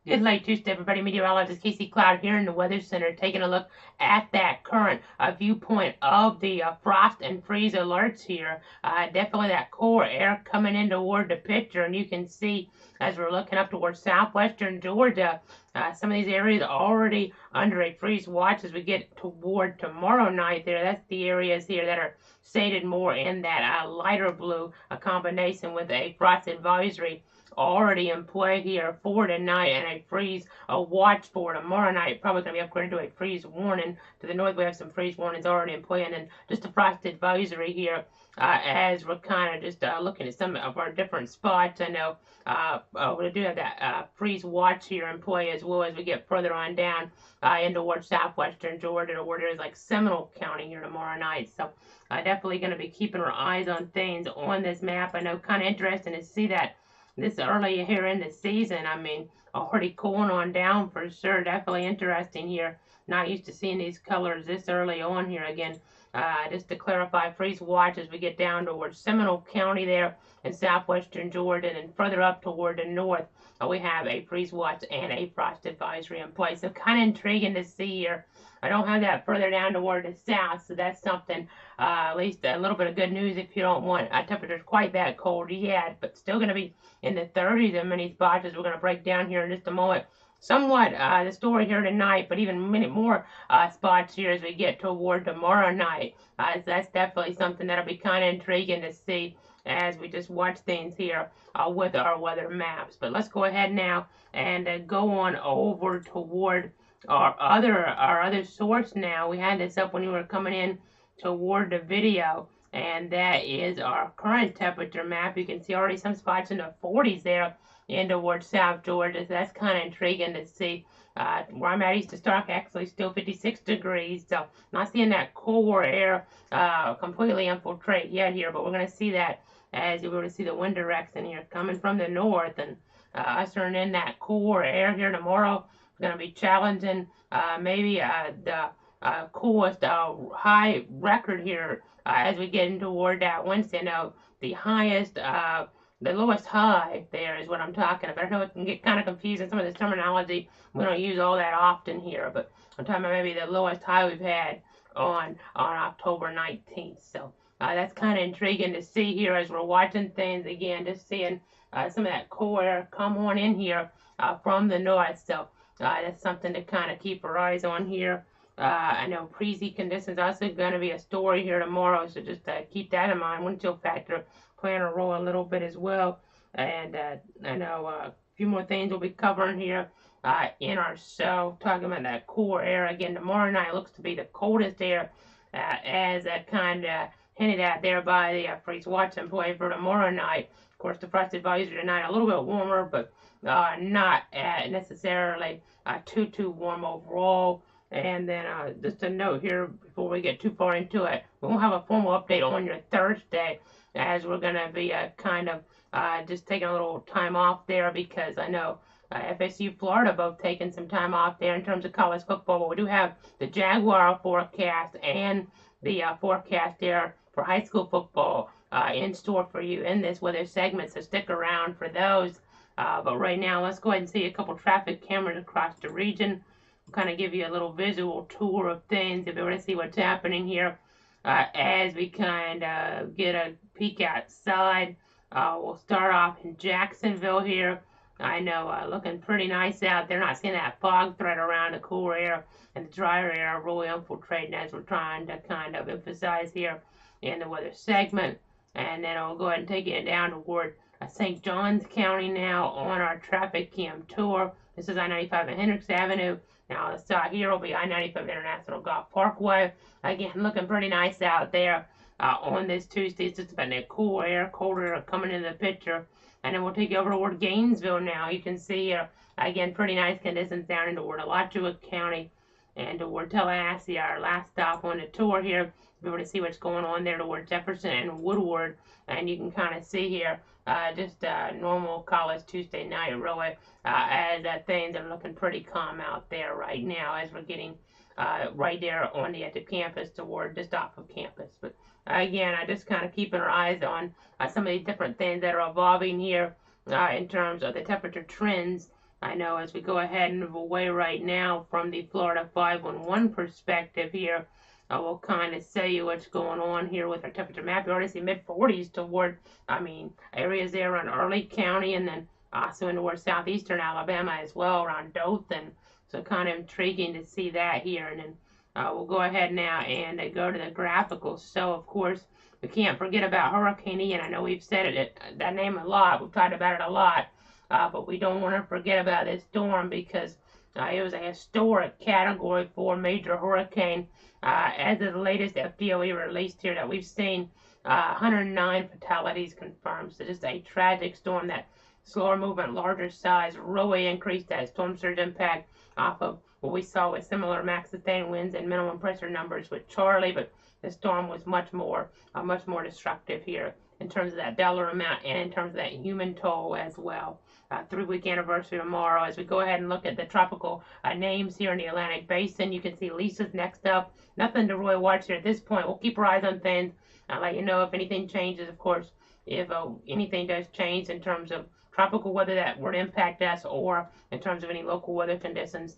Good late Tuesday, everybody. Meteorologist Casey Cloud here in the Weather Center taking a look at that current viewpoint of the frost and freeze alerts here. Definitely that core air coming in toward the picture, and you can see as we're looking up towards southwestern Georgia, some of these areas are already under a freeze watch as we get toward tomorrow night there. That's the areas here that are shaded more in that lighter blue, a combination with a frost advisory already in play here for tonight, and a freeze watch for tomorrow night. Probably going to be upgraded to a freeze warning. To the north, we have some freeze warnings already in play, and then just a frost advisory here as we're kind of just looking at some of our different spots. I know we do have that freeze watch here in play as well as we get further on down in towards southwestern Georgia to where there's like Seminole County here tomorrow night. So definitely going to be keeping our eyes on things on this map. I know kind of interesting to see that this early here in the season. I mean, already cooling on down for sure. Definitely interesting here. Not used to seeing these colors this early on here again. Just to clarify, freeze watch as we get down towards Seminole County there in southwestern Georgia, and further up toward the north, we have a freeze watch and a frost advisory in place. So kind of intriguing to see here. I don't have that further down toward the south, so that's something, at least a little bit of good news if you don't want temperatures quite that cold yet, but still going to be in the 30s in many spots as we're going to break down here in just a moment. Somewhat the story here tonight, but even many more spots here as we get toward tomorrow night. So that's definitely something that'll be kind of intriguing to see as we just watch things here with our weather maps. But let's go ahead now and go on over toward our other source now. We had this up when you were coming in toward the video, and that is our current temperature map. You can see already some spots in the 40s there in towards South Georgia. So that's kind of intriguing to see. Where I'm at, East of Stark, actually still 56 degrees. So not seeing that core air completely infiltrate yet here, but we're going to see that as you were to see the wind direction here coming from the north, and ushering in that core air here tomorrow. It's going to be challenging maybe the coolest high record here as we get in toward that Wednesday. Now, the highest, the lowest high there is what I'm talking about. I know it can get kind of confusing, some of this terminology we don't use all that often here, but I'm talking about maybe the lowest high we've had on October 19th. So that's kind of intriguing to see here as we're watching things again, just seeing some of that cool air come on in here from the north. So that's something to kind of keep our eyes on here. I know freezing conditions also going to be a story here tomorrow, so just keep that in mind. Wind chill factor playing a role a little bit as well. And I know a few more things we'll be covering here in our show, talking about that cooler air. Again, tomorrow night looks to be the coldest air, as that kind of hinted at there by the freeze watch and play for tomorrow night. Of course, the frost advisory tonight a little bit warmer, but not necessarily too warm overall. And then just a note here before we get too far into it, we won't have a formal update on your Thursday, as we're going to be kind of just taking a little time off there, because I know FSU, Florida both taking some time off there in terms of college football. But we do have the Jaguar forecast and the forecast there for high school football in store for you in this weather segment, so stick around for those. But right now, let's go ahead and see a couple traffic cameras across the region. Kind of give you a little visual tour of things if you want to see what's happening here as we kind of get a peek outside. We'll start off in Jacksonville here. I know looking pretty nice out there. Not seeing that fog thread around the cooler air and the drier air really infiltrating as we're trying to kind of emphasize here in the weather segment. And then I'll go ahead and take it down toward St. Johns County now on our traffic cam tour. This is I-95 and Hendricks Avenue. Now, the start here will be I-95 International Golf Parkway. Again, looking pretty nice out there on this Tuesday. It's just about that cool air, colder air coming into the picture. And then we'll take you over toward Gainesville now. You can see here, again, pretty nice conditions down into toward Alachua County and toward Tallahassee, our last stop on the tour here. Be able to see what's going on there toward Jefferson and Woodward. And you can kind of see here just normal college Tuesday night, really, as things are looking pretty calm out there right now as we're getting right there on the edge of campus toward just off of campus. But again, I just kind of keeping our eyes on some of these different things that are evolving here in terms of the temperature trends I know as we go ahead and move away right now from the Florida 511 perspective here, we'll kind of show you what's going on here with our temperature map. You already see mid 40s toward, areas there around Early County and then also in towards southeastern Alabama as well around Dothan. So kind of intriguing to see that here. And then we'll go ahead now and go to the graphical. So, of course, we can't forget about Hurricane Ian. I know we've said that name a lot. We've talked about it a lot. But we don't want to forget about this storm because it was a historic Category 4 major hurricane. As of the latest FDOE released here that we've seen 109 fatalities confirmed. So just a tragic storm that slower movement, larger size, really increased that storm surge impact off of what we saw with similar max sustained winds and minimum pressure numbers with Charley, but the storm was much more destructive here in terms of that dollar amount and in terms of that human toll as well. 3-week anniversary tomorrow. As we go ahead and look at the tropical names here in the Atlantic Basin, you can see Lisa's next up. Nothing to really watch here at this point. We'll keep our eyes on things. I'll let you know if anything changes, of course, if anything does change in terms of tropical weather that would impact us or in terms of any local weather conditions,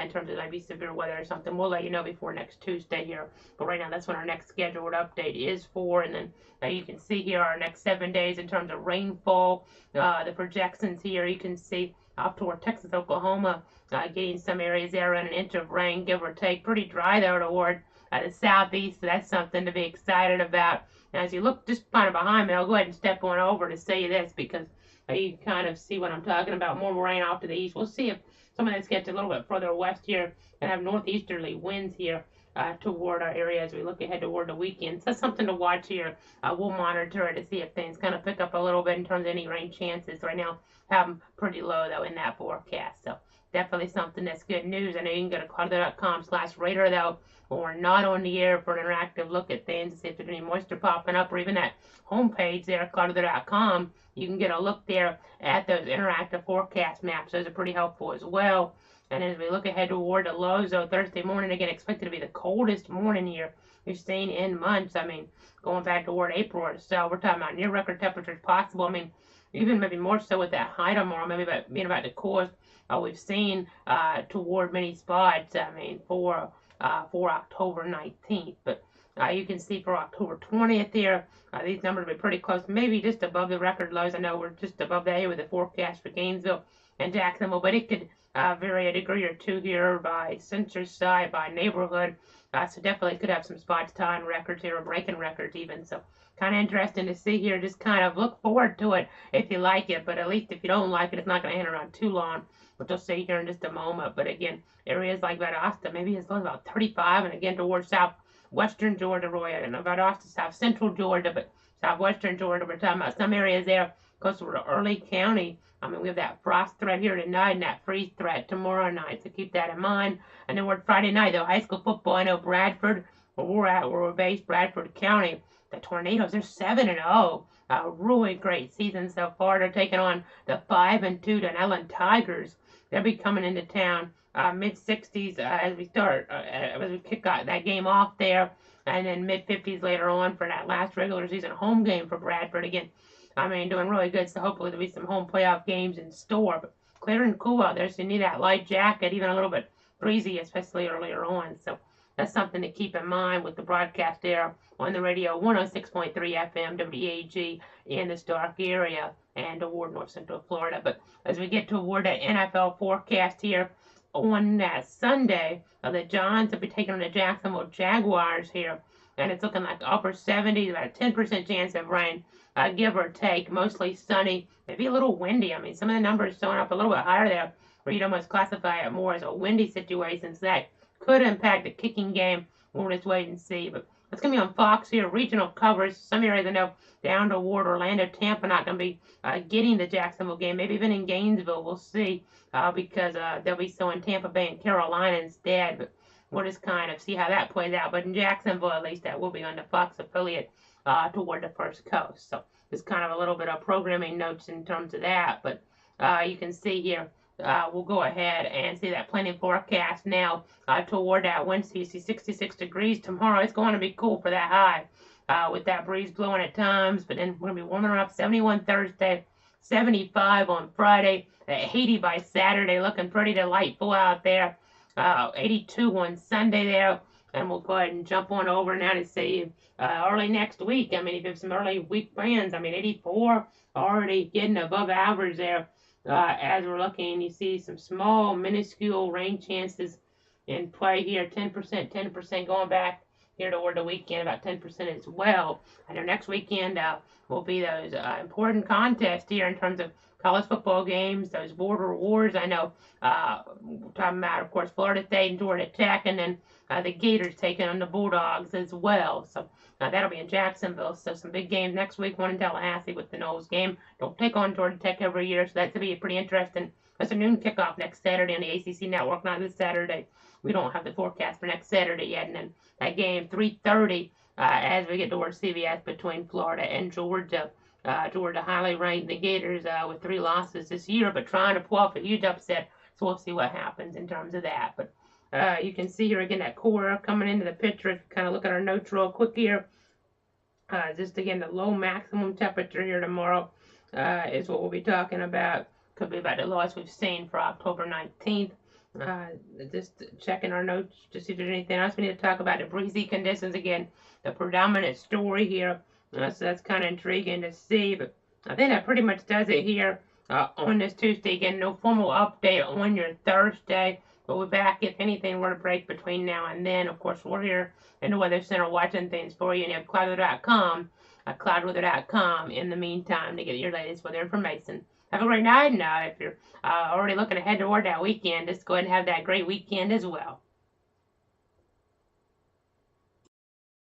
in terms of maybe severe weather or something. We'll let you know before next Tuesday here. But right now, that's when our next scheduled update is for. And then you can see here our next 7 days in terms of rainfall. The projections here, you can see up toward Texas, Oklahoma, getting some areas there around an inch of rain, give or take. Pretty dry there toward the southeast, so that's something to be excited about. Now, as you look just kind of behind me, I'll go ahead and step on over to say this because you can kind of see what I'm talking about. More rain off to the east. We'll see if some of this gets a little bit further west here and have northeasterly winds here toward our area as we look ahead toward the weekend. So that's something to watch here. We'll monitor it to see if things kind of pick up a little bit in terms of any rain chances. Right now, have them pretty low, though, in that forecast. So definitely something that's good news. I know you can go to cloudweather.com/radar, though, when we're not on the air for an interactive look at things to see if there's any moisture popping up or even that homepage there, cloudweather.com. You can get a look there at those interactive forecast maps. Those are pretty helpful as well. And as we look ahead toward the lows, though, Thursday morning, again, expected to be the coldest morning here we've seen in months. Going back toward April or so, we're talking about near record temperatures possible. Even maybe more so with that high tomorrow, maybe being about the coolest we've seen toward many spots, for October 19th. But you can see for October 20th here, these numbers will be pretty close, maybe just above the record lows. I know we're just above that here with the forecast for Gainesville and Jacksonville, but it could vary a degree or two here by census site, by neighborhood. So definitely could have some spots tying records here or breaking records even. So kind of interesting to see here. Just kind of look forward to it if you like it, but at least if you don't like it, it's not going to hang around too long, which you'll see here in just a moment. But again, areas like Valdosta, maybe as low as about 35, and again towards southwestern Georgia, and Valdosta, south central Georgia, but southwestern Georgia, we're talking about some areas there close to Early County. We have that frost threat here tonight and that freeze threat tomorrow night, so keep that in mind. And then we're Friday night, though, high school football. I know Bradford, where we're based, Bradford County, the Tornadoes, they're 7-0. Really great season so far. They're taking on the 5-2 Dunnellon Tigers. They'll be coming into town mid-60s as we kick that game off there, and then mid-50s later on for that last regular season home game for Bradford. Again, doing really good, so hopefully there'll be some home playoff games in store. But clear and cool out there, so you need that light jacket, even a little bit breezy, especially earlier on. So that's something to keep in mind with the broadcast there on the radio, 106.3 FM WEAG in the Stark area and toward north central Florida. But as we get toward that NFL forecast here on that Sunday, the Giants will be taking on the Jacksonville Jaguars here, and it's looking like upper 70s, about a 10% chance of rain. Give or take, mostly sunny, maybe a little windy. Some of the numbers showing up a little bit higher there, where you'd almost classify it more as a windy situation, so that could impact the kicking game. We'll just wait and see. But it's going to be on Fox here, regional coverage. Some areas I know down toward Orlando, Tampa, not going to be getting the Jacksonville game. Maybe even in Gainesville, we'll see, because they'll be showing Tampa Bay and Carolina instead. But we'll just kind of see how that plays out. But in Jacksonville, at least, that will be on the Fox affiliate toward the First Coast. So just kind of a little bit of programming notes in terms of that. But you can see here, we'll go ahead and see that planning forecast now toward that Wednesday. You see 66 degrees tomorrow. It's going to be cool for that high with that breeze blowing at times. But then we're going to be warming up 71 Thursday, 75 on Friday, 80 by Saturday, looking pretty delightful out there. 82 on Sunday there, and we'll go ahead and jump on over now to see early next week. I mean, if you have some early week plans, I mean, 84 already getting above average there. As we're looking, you see some small, minuscule rain chances in play here, 10% going back here toward the weekend, about 10% as well. I know next weekend will be those important contests here in terms of college football games, those border wars. I know talking about, of course, Florida State and Georgia Tech, and then the Gators taking on the Bulldogs as well. So that'll be in Jacksonville. So some big games next week, one in Tallahassee with the Knowles game. Don't take on Georgia Tech every year, so that's going to be pretty interesting. That's a noon kickoff next Saturday on the ACC Network, not this Saturday. We don't have the forecast for next Saturday yet, and then that game 3:30 as we get towards CBS between Florida and Georgia. Georgia highly ranked, the Gators with 3 losses this year, but trying to pull off a huge upset. So we'll see what happens in terms of that. But you can see here again that core coming into the picture. If you kind of look at our notes real quick here, just again the low maximum temperature here tomorrow is what we'll be talking about. Could be about the lowest we've seen for October 19th. Just checking our notes to see if there's anything else we need to talk about. The breezy conditions again, the predominant story here. So that's kind of intriguing to see, but I think that pretty much does it here on this Tuesday. Again, no formal update on your Thursday, but we're back if anything were to break between now and then. Of course, we're here in the Weather Center watching things for you, and you have cloudweather.com, cloudweather.com in the meantime to get your latest weather information. Have a great night, and if you're already looking ahead toward that weekend, just go ahead and have that great weekend as well.